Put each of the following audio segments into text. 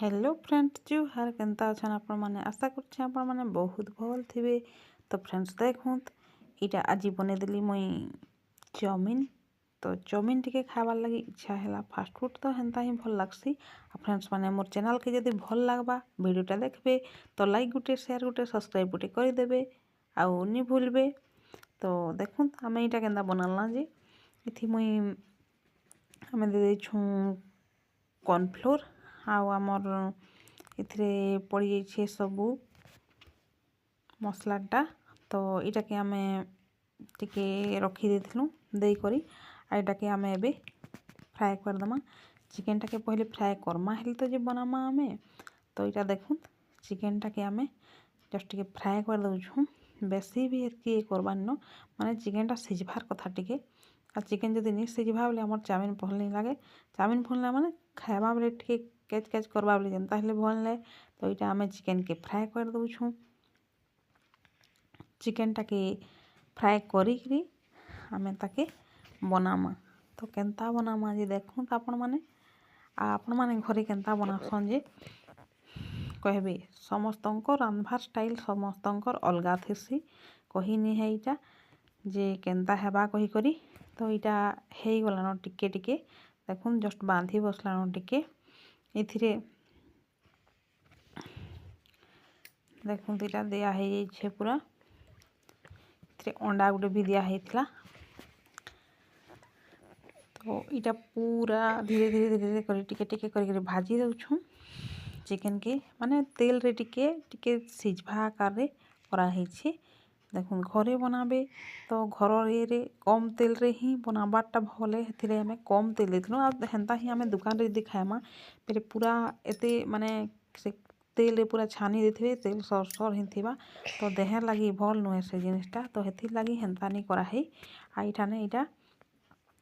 Hello friends जुहार केनता अछन आपण माने आशा करछे आपण माने बहुत भल थिबे। तो फ्रेंड्स देखुंत इटा आज बने देली मुई चाउमिन। तो चाउमिन टिके खाबार लगी इच्छा हैला। फास्ट फूड तो हेंता ही भल लागसी। फ्रेंड्स माने मोर चैनल के जदि भल लागबा वीडियोटा देखबे तो लाइक गुटे शेयर गुटे सब्सक्राइब गुटे कर देबे आउ नि भूलबे। तो देखुंत आमे इटा केनता बनालना जे इथि मुई आमे दे देछु कॉर्नफ्लोर आउ आमर इथरे पड़ी जाइए सबू मसलाटा। तो इटा के आमे टिके रखी देथिलु देई करी आइटा के आमे एबे फ्राए कर दमा। चिकन टा के पहले फ्राए करमा हेले तो जे बनामा आमे। तो इटा देखुन चिकन टा के आमे जस्ट टिके फ्राए कर दउछु। बेसी भी एतकी करबार न माने चिकन टा सिझबार कथा टिके। आ चिकन जदि नि सिझबा बोले हमर चाउमिन भल नहीं लागे। चाउमिन भल ना माने खाइबा बेले टिके कैच कैच करबा बोले जेनता हेले भल नहीं। तो इटा आमे चिकन के फ्राए कर दउछु। चिकन टा के फ्राए करी आमे ताके बनामा। तो केनता बनामा जे देखुं आपण माने घरे केनता बनासन जे कहबे। समस्तंकर रांधबार स्टाइल समस्तंकर अलगा थेसी कही नि है इटा जे केनता हेबा कही करी। तो इटा हेई गलान टिके टिके देखुन जस्ट बांधी बसलान टिके इथिरे देखुन इटा दिया है जाइछे पूरा इथिरे अंडा गुटे भी दिया हेइथला। तो इटा पूरा धीरे धीरे धीरे धीरे करी टिके टिके करी भाजी दउछु चिकन के माने तेल रे टिके टिके सिझबा आकार रे करा हेइछे। देखुन घरे बनाबे तो घर रे कम तेल रे ही बनाबाटा भले हेथिरे हमें कम तेल देथनु। आ हेंता ही हमें दुकान रे यदि खाएमा फिर पूरा एते माने से तेल रे पूरा छानी देथिबे तेल सर ही थिबा। तो देह लगी भल नुहे से जिनिसटा। तो हेथि लगी हेंता नहीं करा है। आ इठाने इटा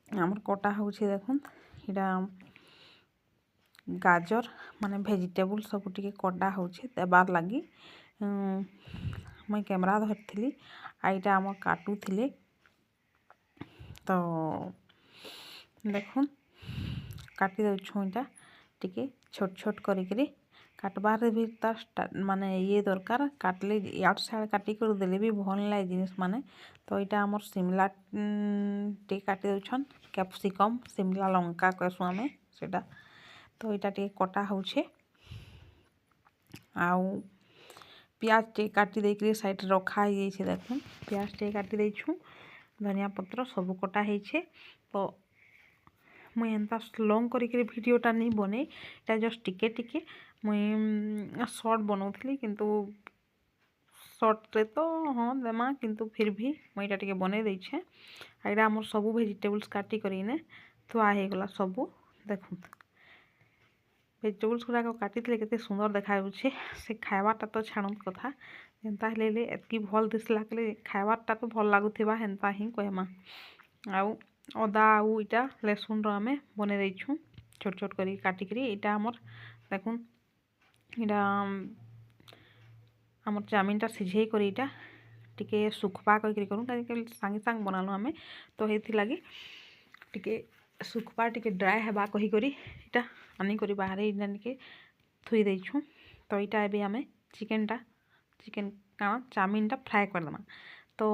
आमर कटा होउछे देखुन इटा गाजर माने वेजिटेबल सब टिके कटा होउछे देबार लगी मैं कैमरा धरथिली आ इटा आमर काटू थिले। तो देखुन काटी दउछु इटा टिके छोट छोट करी काटबार भी तार माने ये दरकार काटले याड साइड काटी कर देले भी भल नहीं जिनिस माने। तो इटा आमर शिमला टे काटी दउछन कैप्सिकम शिमला लंका कहसु आमे सेटा। तो इटा टे कटा होउछे आउ प्याज टे काटी देकरी साइड रखा ही जाइछे। देखुन प्याज टे काटी देछु धनिया पत्र सब कटा हेइछे। तो मुई एंता लॉन्ग करी वीडियोटा नहीं बने इटा जस्ट टिके टिके मुई शॉर्ट बनाउथली किंतु शॉर्ट रे तो हाँ देमा किंतु फिर भी मुई इटा टिके बने देइछे। आइरा हमर सबू वेजिटेबल्स काटी करी ने थुआ हे गला सबू देखुन वेजिटेबल्स गुड़ाक काटी केते सुंदर देखा होउछे। से खाइबाटा तो छाणुत कथा जेनता हेले एतकी भल दिसला के खाइबाटा तो भल लागुथिबा हेनता ही कहमा। आउ अदा आउ इटा लहसुन रो आमे बने देइछु छोट छोट करी काटी करी। इटा हमर देखुन इटा हमर चाउमिनटा सिझेई करी इटा टिके सुखबा करी करूँ कहीं सांगे सांग बनालु आमे। तो हेथि लगी टिके सुखबा टिके ड्राई हेबा कही करी इटा आनी करी बाहर इटा टिके थुई देइछु। तो इटा एबे आमे चिकन का चाउमिनटा फ्राए कर दमा। तो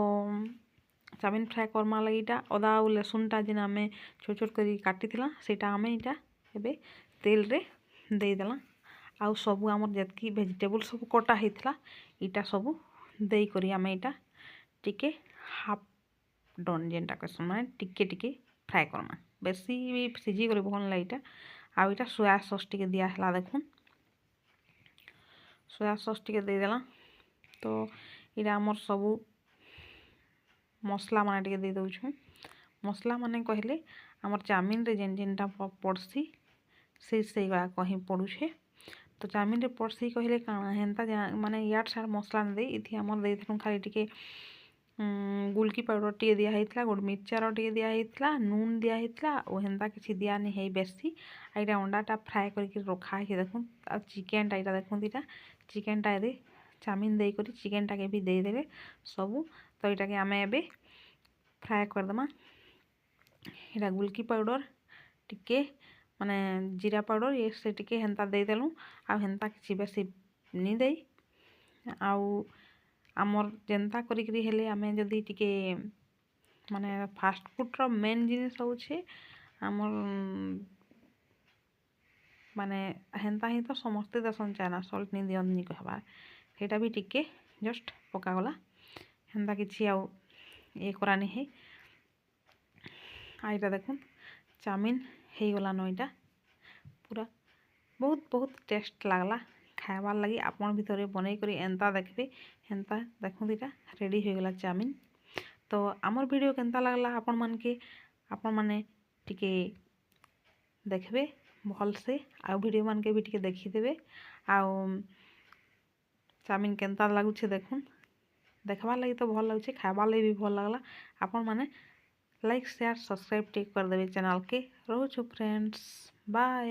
चाउमिन फ्राए करमा लगी इटा अदा आउ लहसुनटा जेन आमे छोट छोट करी काटी थिला सेटा आमे इटा एबे तेल रे दे देला। आउ सबू आमर जतकी वेजिटेबल सब कटा हेइथला इटा सबू देई करी आमे इटा टिके हाफ डन जेनटा कहसन माने टिके टिके फ्राए करमा बेसी भी सिझी गले भल नहीं इटा। आउ इटा सोया सॉस टिके दिया हला देखुन सोया सॉस टिके दे देला। तो इटा आमर सबू मसला माने टिके दे दउछु। मसला माने कहले आमर चाउमिन रे जेन जेनटा पड़सी से गला कहीं पड़ुछे। तो चाउमिन रे पड़सी कहले काना हेंता माने याड साड मसला न दे इथि आमर देथनु खाली टिके गुलकी पाउडर टिके दिया हेइथला गोड़ मिर्चार टिके दिया हेइथला नून दिया हेइथला ओ हेंता किछि दिया नि हेइ बेसी। आइटा अंडाटा फ्राए करके रखा है देखुन। आ चिकनटा इटा देखुन इटा चिकनटा एदे चाउमिन देई करी चिकनटा के भी दे देले सबू। तो इटा के आमे एबे फ्राए कर दमा। इटा गुलकी पाउडर टिके माने जीरा पाउडर ये से टिके हेन्ता देदेलु आ हेन्ता किछि बेसी नी दे आउ आमर जेन्ता करिकरी हेले आमे जदी टिके माने फास्ट फूड रो मेन जिनिस होउछे आमर माने हेन्ता ही तो समस्ते दसन चाइना सल्ट नी दियन नी कहबा सेटा भी टिके जस्ट पका गला हेन्ता किछि आउ ये करानी है आईटा देखुन चाउमिन हे गला नइटा पूरा बहुत बहुत टेस्ट लागला खाइबार लगी आपन भितर बनै करी एंता देखबे हेन्ता देखुन इटा रेडी हो गला चाउमिन तो आमर वीडियो केन्ता लागला आपन माने टिके देखबे भल से आ वीडियो मान के भी टिके देखि देबे आ चाउमिन केन्ता लागुछे देखुन देखबार लगी तो भल लागुछे खाइबार लगी भी भल लागला आपन माने लाइक शेयर सब्सक्राइब टिक कर देबे चैनल के रोज फ्रेंड्स बाय।